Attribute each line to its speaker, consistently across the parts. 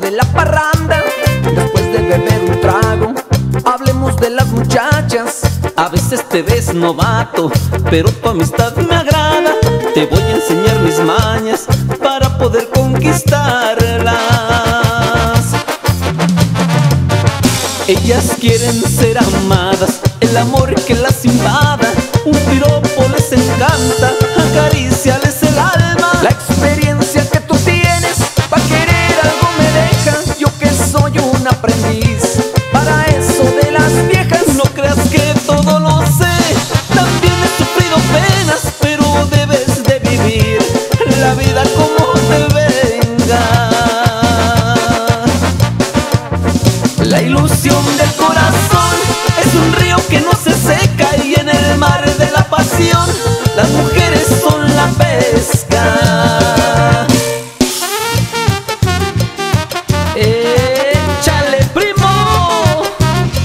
Speaker 1: de la parranda, después de beber un trago, hablemos de las muchachas.
Speaker 2: A veces te ves novato, pero tu amistad me agrada. Te voy a enseñar mis mañas para poder conquistarlas. Ellas quieren ser amadas, el amor que las invada. Un piropo les encanta, acariciales el alma.
Speaker 1: La experiencia que tú tienes pa' querer algo me deja. Yo que soy un aprendiz para eso de las viejas.
Speaker 2: No creas que todo lo sé, también he sufrido penas, pero debes de vivir la vida como te venga. La ilusión del corazón es un río que no se seca, y en el mar de la pasión las mujeres son la pesca. ¡Échale, primo!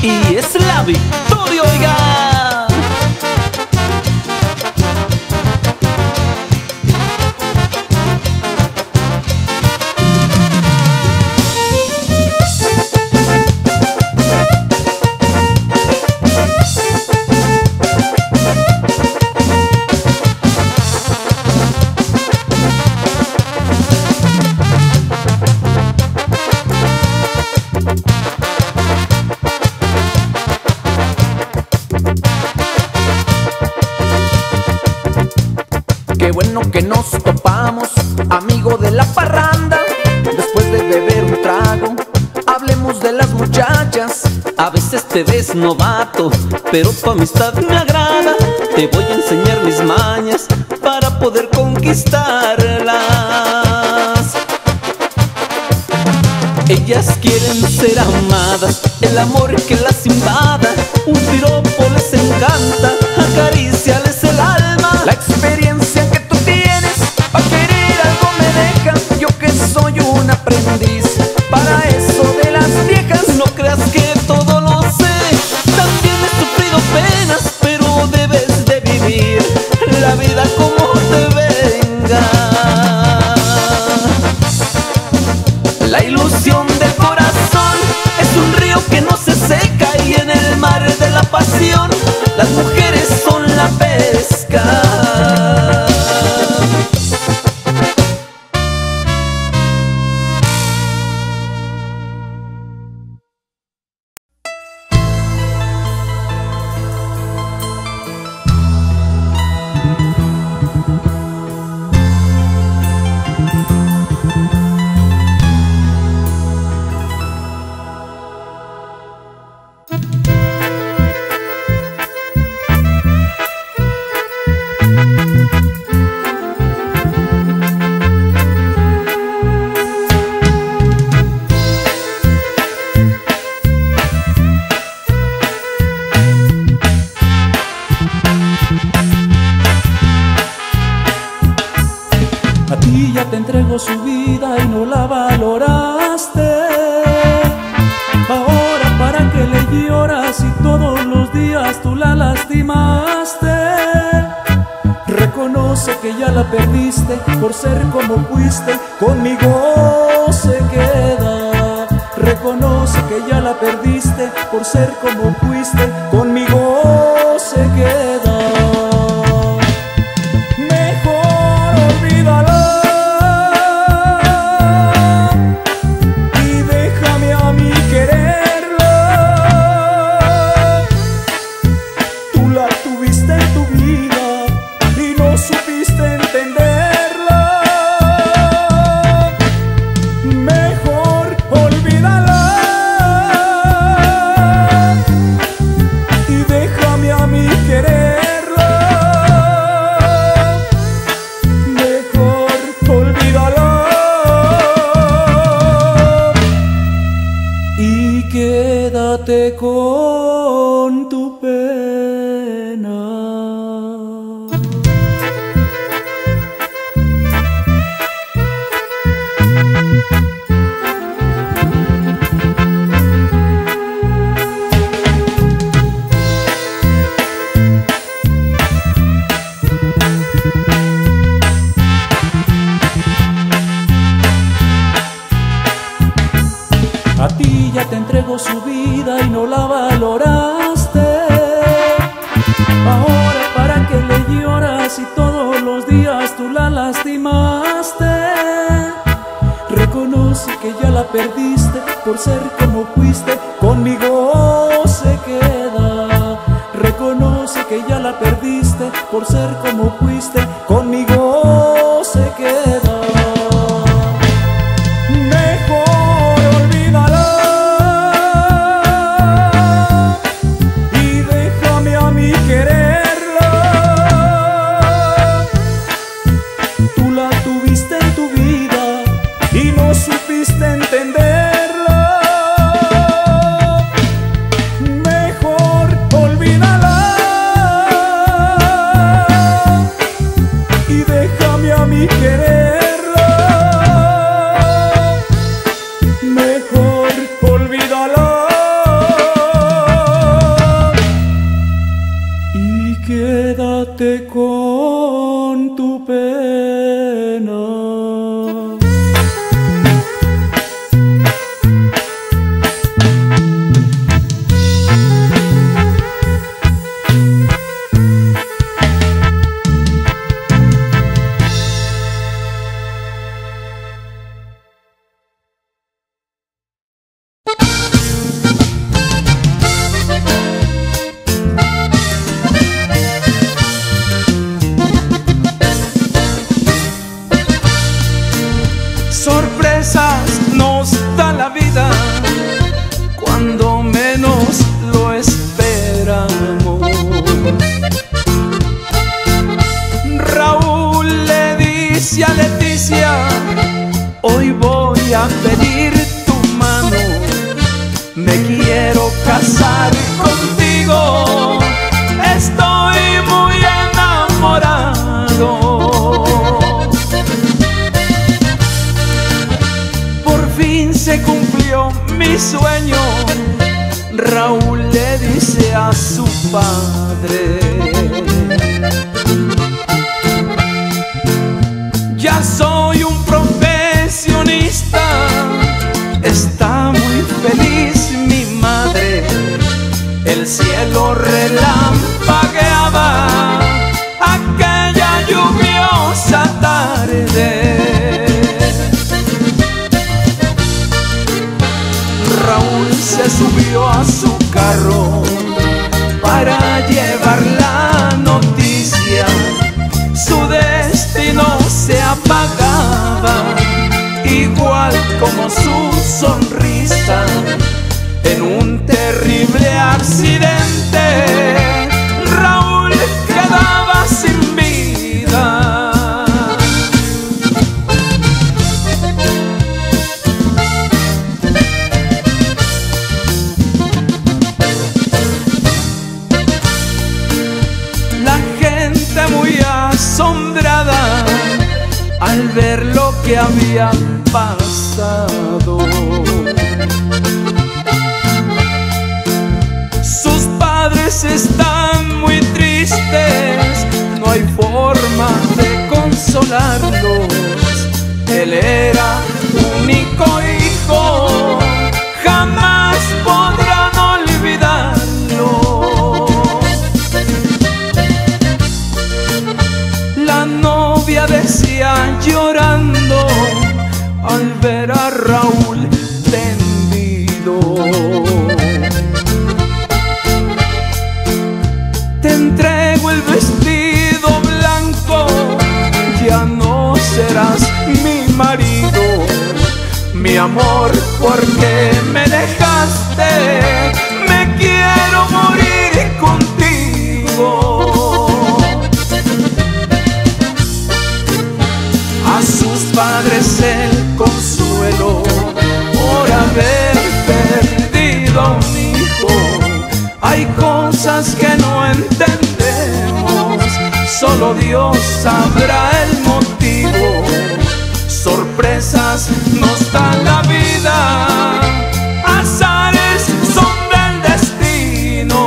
Speaker 2: Y es la victoria, oiga.
Speaker 1: Qué bueno que nos topamos, amigo de la parranda, después de beber un trago, hablemos de las muchachas.
Speaker 2: A veces te ves novato, pero tu amistad me agrada. Te voy a enseñar mis mañas para poder conquistarlas. Ellas quieren ser amadas, el amor que las invada. Un piropo les encanta, acariciales el alma.
Speaker 1: La experiencia que tú tienes pa' querer algo me deja. Yo que soy un aprendiz para eso de las viejas.
Speaker 2: No creas que todo lo sé, también he sufrido penas, pero debes de vivir la vida como te venga. La ilusión del corazón es un río que no se seca, y en el mar de la pasión las mujeres son la pesca.
Speaker 3: A ti ya te entrego su vida y no la valoraste. Ahora para qué le lloras si todos los días tú la lastimaste. Reconoce que ya la perdiste por ser como fuiste, conmigo se queda. Reconoce que ya la perdiste por ser como fuiste, conmigo se queda. Quédate con tu pena. vida y no la valoraste. Ahora para qué le lloras si todos los días tú la lastimaste. Reconoce que ya la perdiste por ser como fuiste, conmigo se queda. Reconoce que ya la perdiste por ser como fuiste, conmigo se queda. Mejor olvídala y déjame a mí quererla. Tú la tuviste en tu vida y no supiste entenderla. Mejor olvídala y déjame a mí quererla. Mejor olvídala y quédate con tu pena.
Speaker 2: Sorpresas nos da la vida cuando menos lo esperamos. Raúl le dice a Leticia: hoy voy a pedir tu mano, me quiero casar contigo, estoy muy enamorado. Se cumplió mi sueño, Raúl le dice a su padre: ya soy un profesionista, está muy feliz mi madre. El cielo relampagueaba aquella lluviosa tarde. Raúl se subió a su carro para llevar la noticia. Su destino se apagaba, igual como su sonrisa. En un terrible accidente, Raúl quedaba sin vida. Asombrada al ver lo que había pasado. Sus padres están muy tristes, no hay forma de consolarlos. Él era único hijo, jamás podrán olvidarlo. La novia decía llorando al ver a Raúl tendido: te entrego el vestido blanco, ya no serás mi marido. Mi amor, ¿por qué me dejaste? Me quiero morir contigo. A sus padres el consuelo por haber perdido a un hijo. Hay cosas que no entendemos, solo Dios sabrá el motivo. Sorpresas nos da la vida, azares son del destino.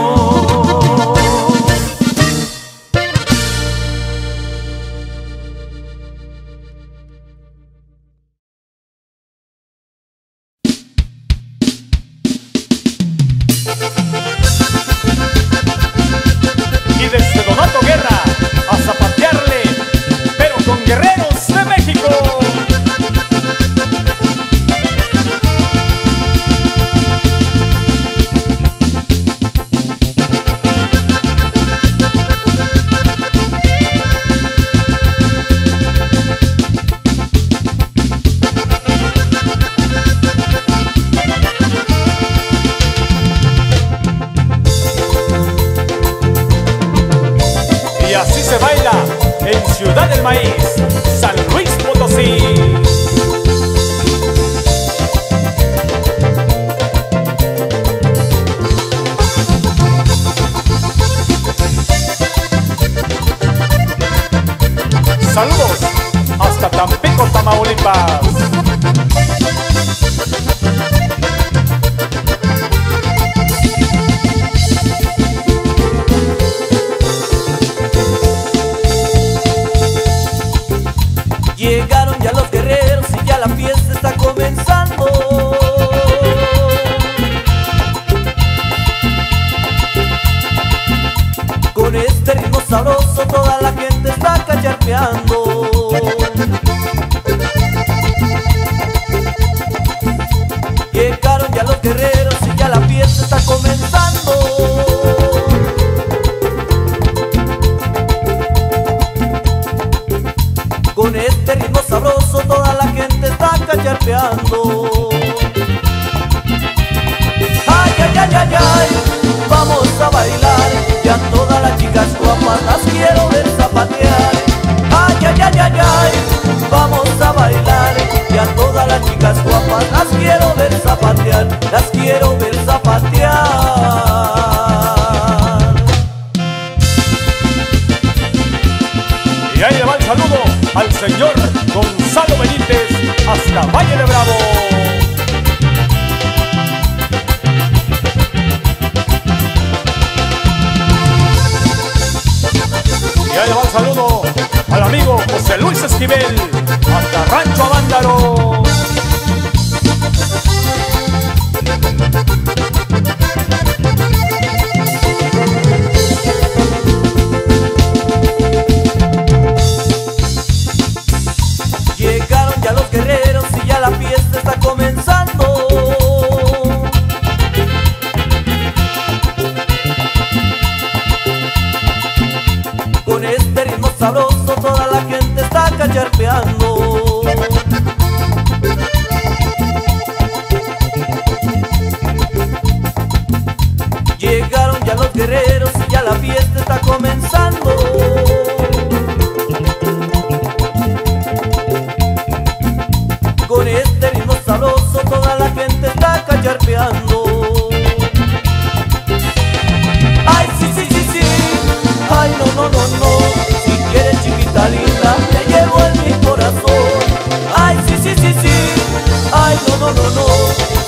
Speaker 4: se baila en Ciudad del Maíz, San Luis Potosí. Saludos hasta Tampico, Tamaulipas.
Speaker 2: Llegaron ya los guerreros y ya la fiesta está comenzando. Con este ritmo sabroso toda la gente está cacharpeando. Llegaron ya los guerreros y ya la fiesta está comenzando. Con este ritmo sabroso toda la gente está cacharpeando. Ay, ay, ay, ay, ay, vamos a bailar. Ya todas las chicas guapas las quiero ver zapatear. Ay, ay, ay, ay, ay, vamos a bailar. Ya todas las chicas guapas las quiero ver zapatear. Las quiero ver zapatear.
Speaker 4: Y ahí le va el saludo al señor Gonzalo Benítez hasta Valle de Bravo. Y ahí le va el saludo al amigo José Luis Esquivel hasta Rancho Avándaro.
Speaker 2: Llegaron ya los guerreros y ya la fiesta está comenzando. Con este ritmo sabroso toda la gente está cacharpeando. Llegaron ya los guerreros y ya la fiesta está comenzando. Con este ritmo sabroso toda la gente está cacharpeando. Ay, sí, sí, sí, sí. Ay, no, no, no, no. Si quieres chiquita linda, te llevo en mi corazón. Ay, sí, sí, sí, sí. Ay, no, no, no, no.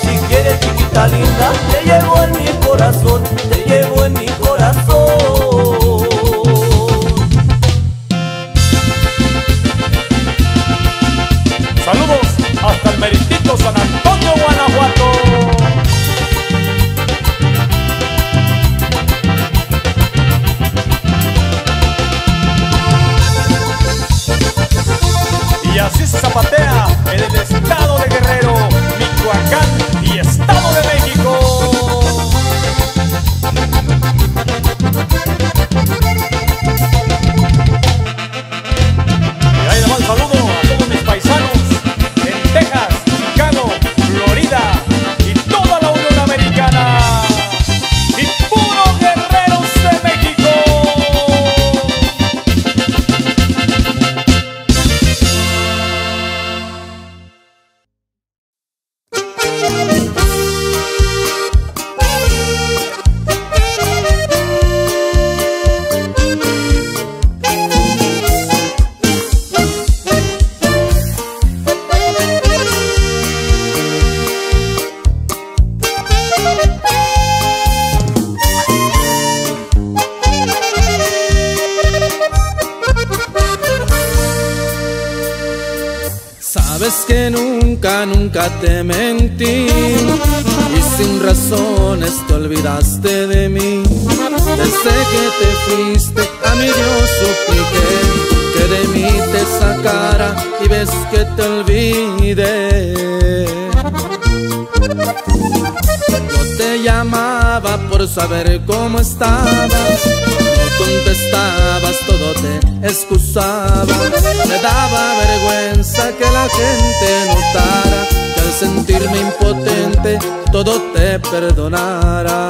Speaker 2: Si quieres chiquita linda, te llevo en mi corazón. Te llevo en mi corazón.
Speaker 4: Saludos hasta el meritito San Antonio, Guanajuato. Y así se zapatea en el estado de Guerrero, Michoacán y Estado de México. Y ahí le va el saludo a todos mis paisanos en Texas, Chicago, Florida y toda la Unión Americana. Y puros guerreros de México.
Speaker 3: Sabes que nunca, nunca te mentí y sin razones te olvidaste de mí. Desde que te fuiste a mi Dios supliqué que de mí te sacara y ves que te olvidé. Yo te llamaba por saber cómo estabas, no contestabas, todo te excusaba. Me daba vergüenza que la gente notara que al sentirme impotente todo te perdonara.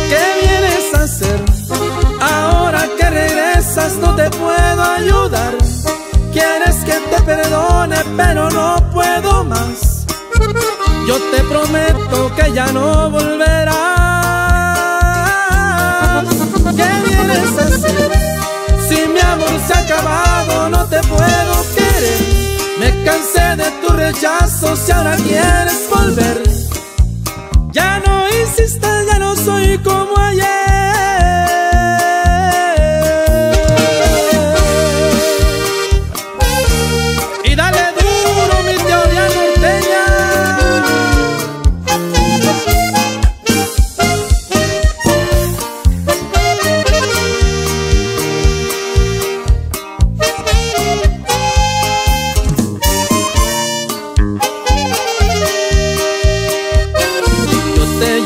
Speaker 3: ¿Qué vienes a hacer pero no puedo más. Yo te prometo que ya no volverás. ¿Qué vienes a hacer? Si mi amor se ha acabado, no te puedo querer. Me cansé de tu rechazo, si ahora quieres volver. Ya no insistas, ya no soy como ayer. Y dale duro, mi teoría norteña.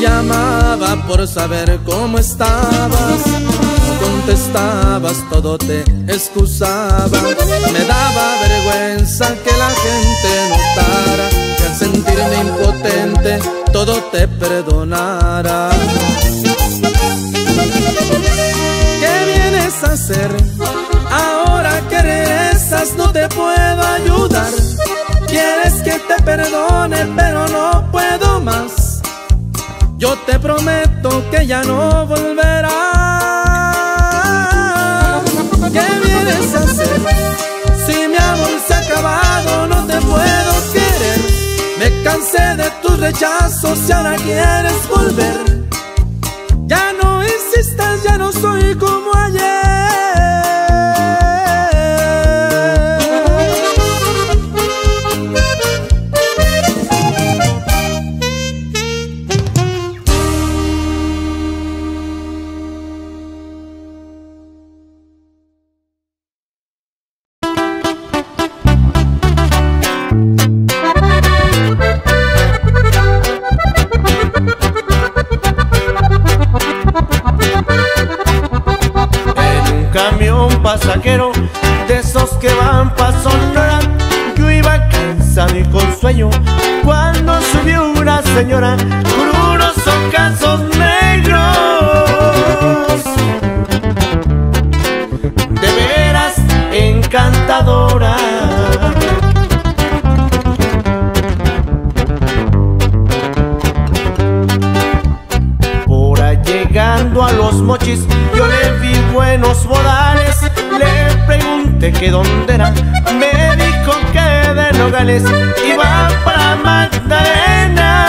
Speaker 3: Llamaba por saber cómo estabas, no contestabas, todo te excusaba. Me daba vergüenza que la gente notara que al sentirme impotente todo te perdonara. ¿Qué vienes a hacer? Ahora que regresas no te puedo ayudar. Quieres que te perdone pero no puedo más. Yo te prometo que ya no volverás. ¿Qué vienes a hacer? Si mi amor se ha acabado, no te puedo querer. Me cansé de tus rechazos y ahora quieres volver. Ya no insistas, ya no soy como ayer.
Speaker 2: Pasajero de esos que van pa' Sonora, yo iba cansado y con sueño cuando subió una señora con unos ojazos negros, de veras encantadora. Por ahí llegando a Los Mochis yo le vi buenos modales. Le pregunté que dónde era, me dijo que de Nogales iba para Magdalena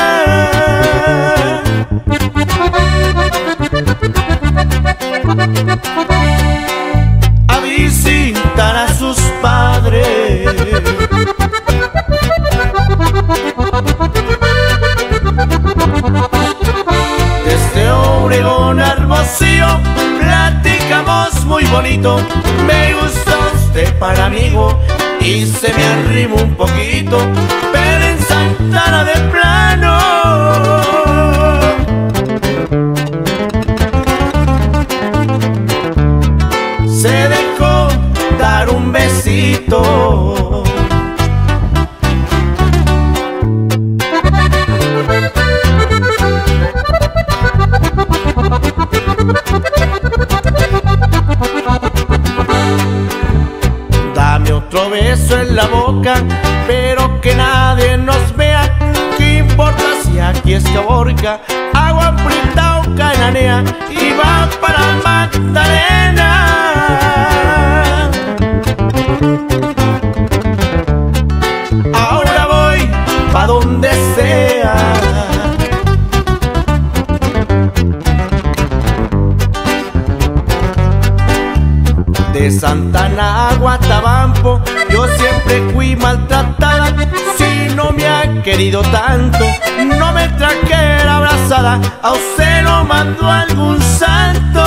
Speaker 2: a visitar a sus padres. Desde Obregón a Hermosillo platicamos muy bonito. Me gusta usted para amigo y se me arrimó un poquito, pero en Santana de plano se dejó dar un besito. Dame otro beso en la boca, pero que nadie nos vea. ¿Qué importa si aquí es Caborca, Agua Prieta o Cananea y va para Magdalena? Ahora voy pa' donde sea. De Santana a Guatabampo yo siempre fui maltratada. Si no me ha querido tanto, no me trajera abrazada. A usted lo mandó algún santo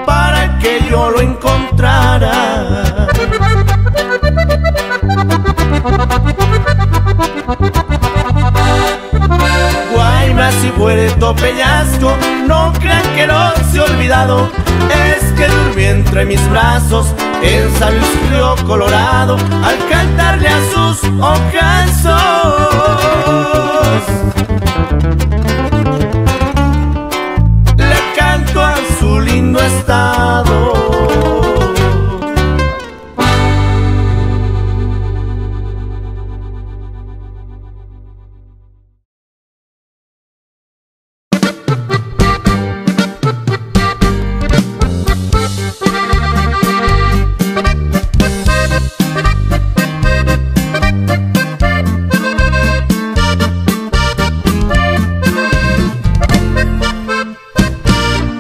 Speaker 2: para que yo lo encontrara. Guaymas y Puerto Peñasco, no crean que los he olvidado. Es que durmió entre mis brazos en San Luis Río Colorado al cantarle a sus ojazos no ha estado.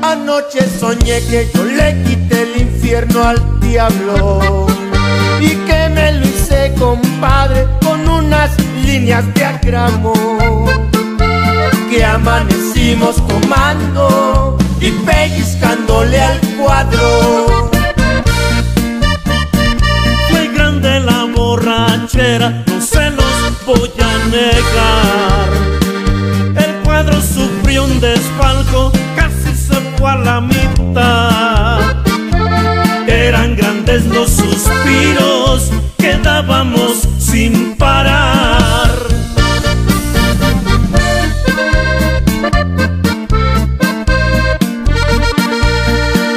Speaker 2: Anoche soñé que yo le quité el infierno al diablo y que me lo hice, compadre, con unas líneas de acramo, que amanecimos tomando y pellizcándole al cuadro. Fue grande la borrachera, no se los voy a negar. El cuadro sufrió un desfalco, casi se fue a la mitad. Eran grandes los suspiros que dábamos sin parar.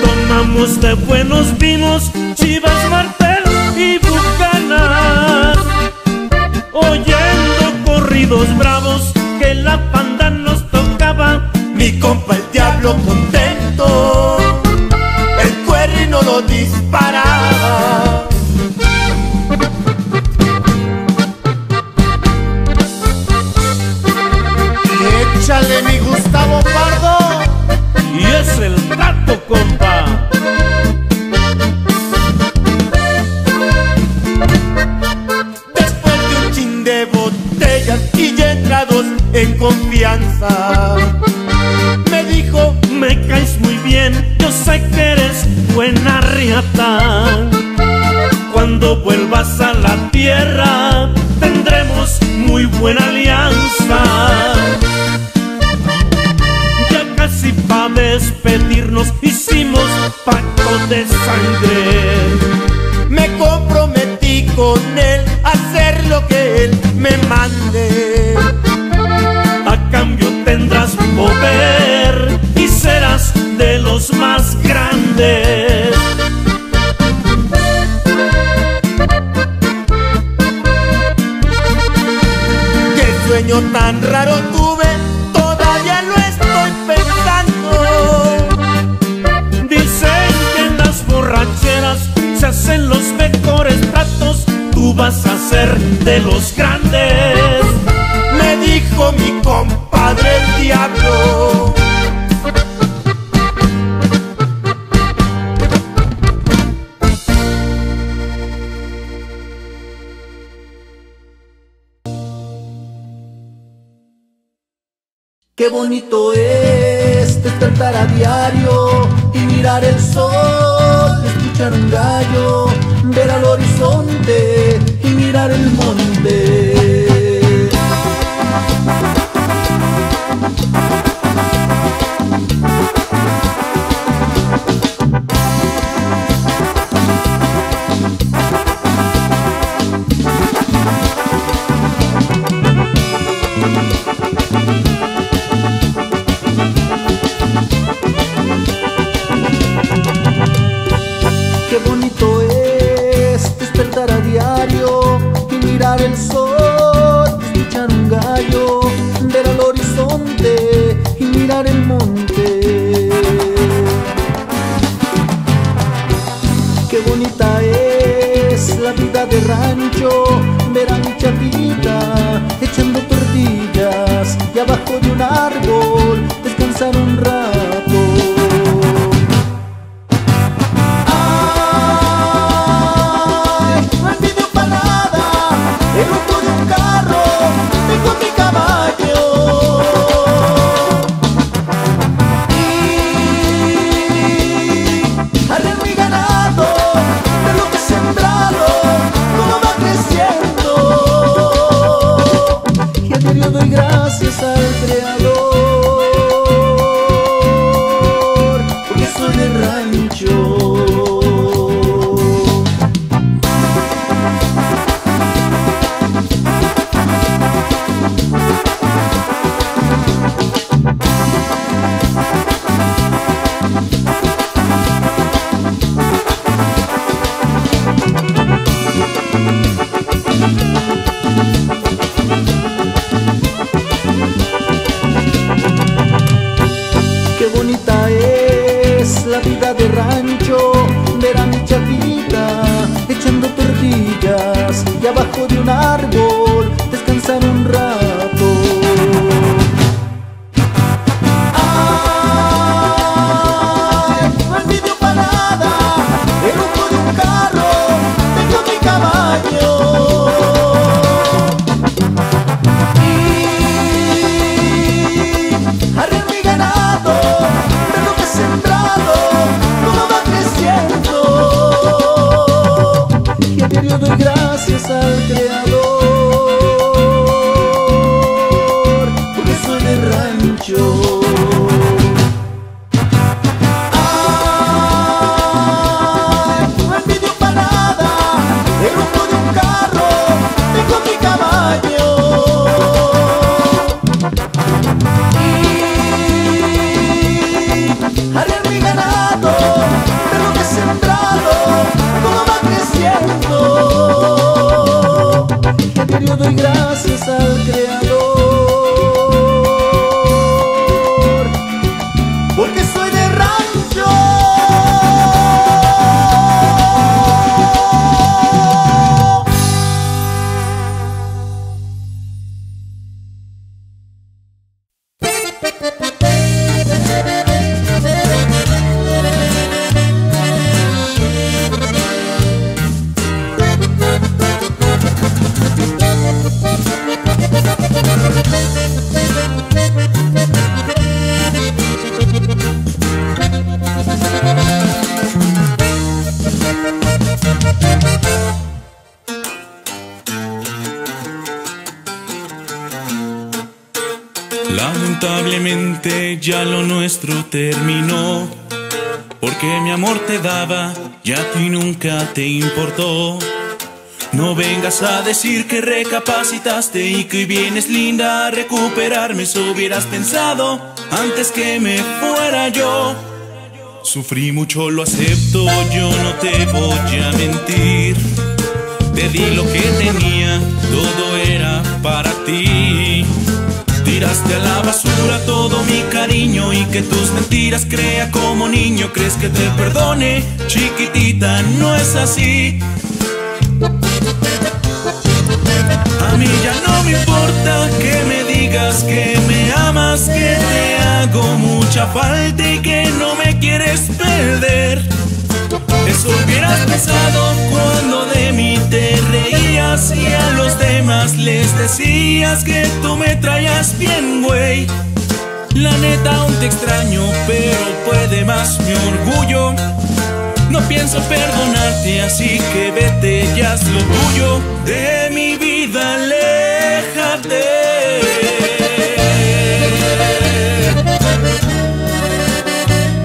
Speaker 2: Tomamos de buenos vinos, Chivas, Martel y Bucanas, oyendo corridos bravos que la banda nos tocaba. Mi compa el diablo contento, el cuerno lo disparaba. Y échale mi Gustavo Pardo, y es el trato, compa. Después de un chin de botellas y ya entrados en confianza, me dijo: me caes muy bien, yo sé que eres buena riata. Cuando vuelvas a la tierra tendremos muy buena alianza. Ya casi pa' despedirnos hicimos pacto de sangre. Me comprometí con él a hacer lo que él me mande. A cambio tendrás poder y serás de los más grandes. Qué sueño tan raro tuve, todavía lo estoy pensando. Dicen que en las borracheras se hacen los mejores tratos. Tú vas a ser de los grandes, me dijo mi compadre el diablo.
Speaker 3: Qué bonito es despertar a diario y mirar el sol, escuchar un gallo, ver al horizonte y mirar el monte. Qué bonito es despertar a diario y mirar el sol, escuchar un gallo, ver al horizonte y mirar el monte. Qué bonita es la vida de rancho, ver a mi chavita echando tortillas y abajo de un árbol descansar un rato. El rumbo de un carro, vengo mi caballo y haré mi ganado de lo que he sembrado, todo va creciendo. Y a diario doy gracias al Creador. diario doy gracias al Creador, porque soy de rancho. Ay, no envidio para nada el rumbo de un carro, tengo mi caballo. Arriar mi ganado, ver lo que he sembrado, todo va creciendo. Y a diario doy gracias al Creador, porque soy de rancho.
Speaker 5: Lamentablemente ya lo nuestro terminó, porque mi amor te daba y a ti nunca te importó. No vengas a decir que recapacitaste y que hoy vienes linda a recuperarme. Eso hubieras pensado antes que me fuera yo. Sufrí mucho, lo acepto, yo no te voy a mentir. Te di lo que tenía, todo era para ti. Tiraste a la basura todo mi cariño y que tus mentiras crea como niño. ¿Crees que te perdone? Chiquitita, no es así. A mí ya no me importa que me digas que me amas, que te hago mucha falta y que no me quieres perder. Eso hubieras pensado cuando de mí te reías y a los demás les decías que tú me traías bien, güey. La neta aún te extraño, pero puede más mi orgullo. No pienso perdonarte, así que vete y haz lo tuyo. De mi vida, aléjate.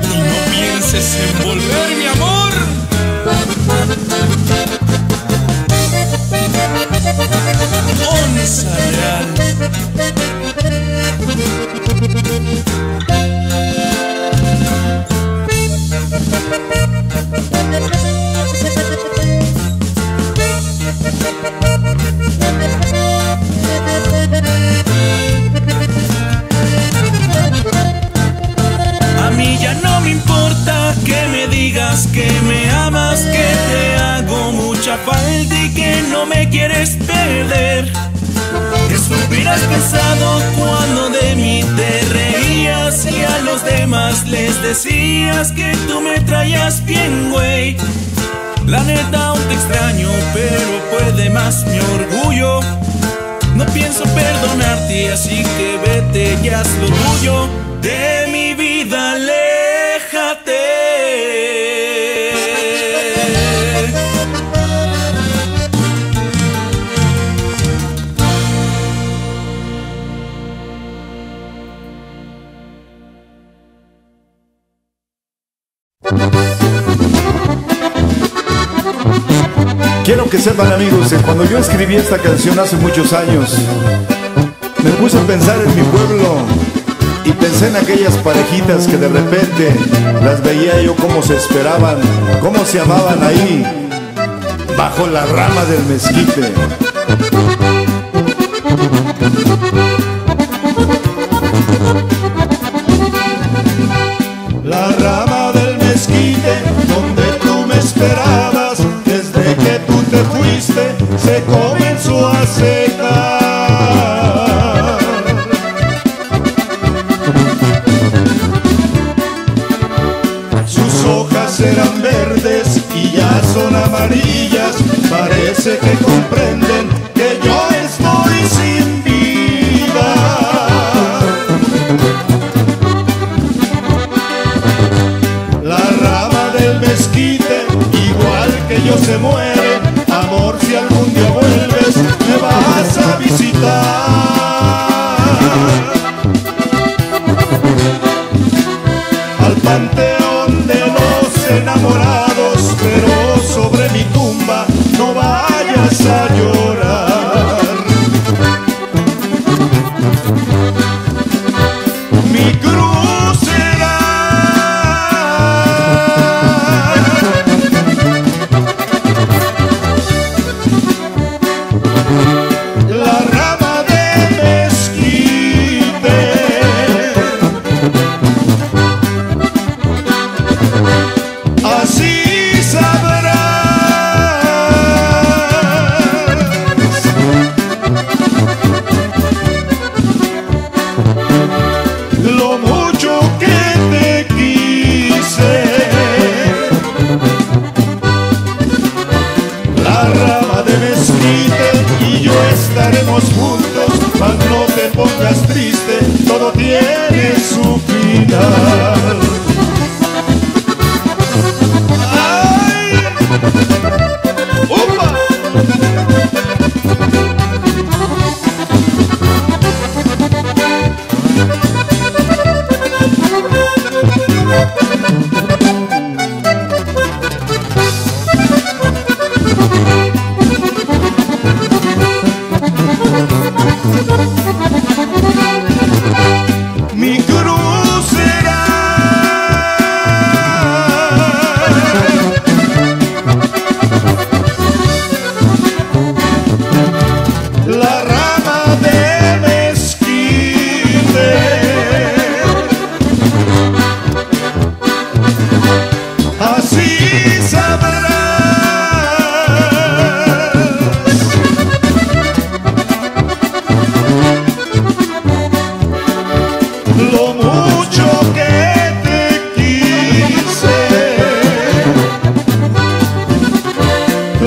Speaker 5: Y no pienses en volver, mi amor. Onza Real. A mí ya no me importa que me digas que me amas, que te hago mucha falta y que no me quieres perder. Eso hubieras pensado cuando de mí te reías y a los demás les decías que tú me traías bien, güey. La neta aún te extraño, pero puede más mi orgullo. No pienso perdonarte, así que vete y haz lo tuyo. De mi vida, aléjate.
Speaker 6: Quiero que sepan, amigos, que cuando yo escribí esta canción hace muchos años, me puse a pensar en mi pueblo y pensé en aquellas parejitas que de repente las veía yo cómo se esperaban, cómo se amaban ahí bajo la rama del mezquite. La rama del mezquite donde tú me esperabas, desde que tú te fuiste se comenzó a secar. Sus hojas eran verdes y ya son amarillas, parece que comprenden que yo estoy sin vida. La rama del mezquite, igual que yo, se muere, a amor, si algún día vuelves, me vas a visitar al panteón de los enamorados, pero sobre mi tumba no vayas a llorar. Mi cruz será la rama de mezquite, así sabrás lo mucho que te quise. La rama de mezquite y yo estaremos juntos, mas no te pongas triste, todo tiene su final. ¡Ay! ¡Upa! Mi cruz será la rama de mezquite, así sabrás lo mucho que te quise.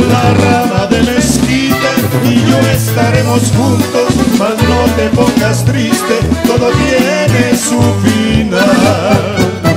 Speaker 6: La rama de mezquite y yo estaremos juntos, mas no te pongas triste, todo tiene su final.